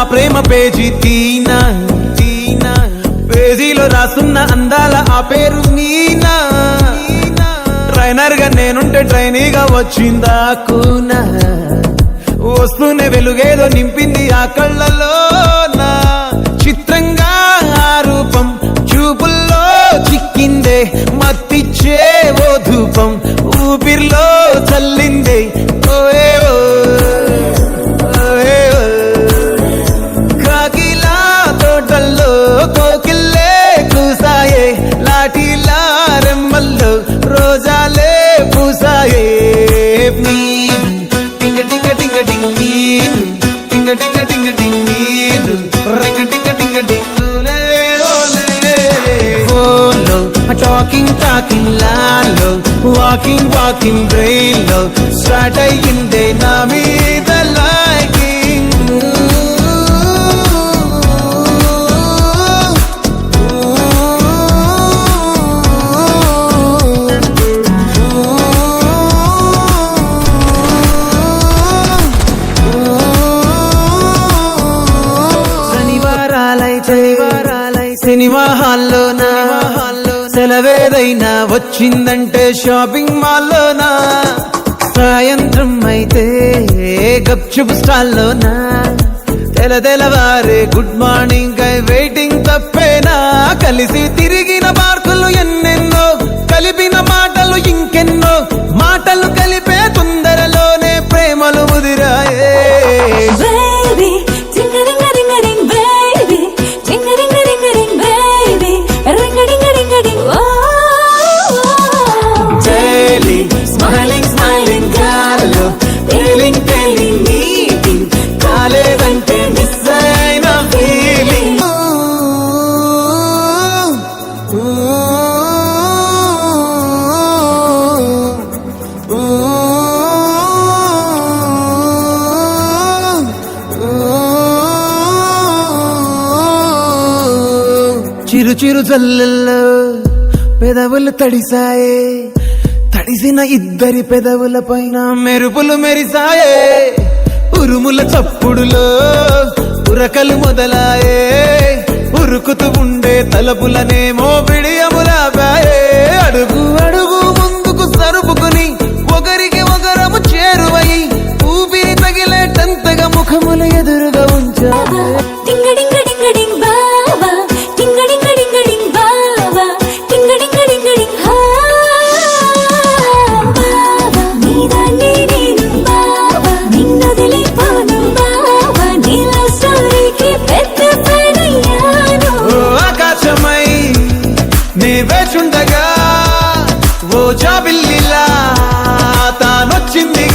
ప్రేమ page తీనా పేజీలో రాసున్న అందాల ఆ పేరు మీనా ట్రైనర్ గా నేనుంటే ట్రైనీగా వచ్చిందా కూనా వస్తూనే వెలుగేదో నింపింది ఆ కళ్ళలో నా చిత్రంగా ఆ రూపం చూపుల్లో చిక్కిందే మత్తిచ్చే ఓ ధూపం ఊపిరిలో చల్లిందే ఓయేవో కాకిలా తోటల్లో కోకిల్లే కూసాయే లాఠీలా రెమ్మల్లో రోజాలే పూసాయే టింగ టింగ టింగ టింగీడు టింగ టింగ టింగ టింగీడు రింగ టింగ టింగ టింగులే ఫోన్లో టాకింగ్ లాలో వాకింగ్ బ్రెయిన్లో స్టార్ట్ అయ్యిందే నా మీద లైకింగ్ సినిమా హాల్లోనా సెలవేదైనా వచ్చిందంటే షాపింగ్ మాల్లోనా సాయంత్రం అయితే గప్చుప్ స్టాల్లోనా తెలవారే గుడ్ మార్నింగ్ వెయిటింగ్ తప్పేనా కలిసి తిరిగిన పార్కులు ఎన్నెన్నో కలిపిన మాటలు ఇంకెన్నో మాటలు కలిపే తొందరలోనే ప్రేమలు ముదిరాయే కాలేదంటే మిస్ అయిన ఫీలింగ్ చిరు చిరు జల్లెల్లో పెదవులు తడిసాయే తడిసిన ఇద్దరి పెదవుల పైన మెరుపులు మెరిసాయే ఉరుముల చప్పుడులో ఉరకలు మొదలాయే ఉరుకుతూ ఉండే తలపులనేమో బిడియములాపాయే అడుగు అడుగు ముందుకు సరుపుకుని ఒకరికి ఒకరము చేరువై ఊపిరి తగిలేటంతగా ముఖముల ఎదురుగా ఉంచారు వేచుండగా ఓ జాబిల్లిలా తానొచ్చింది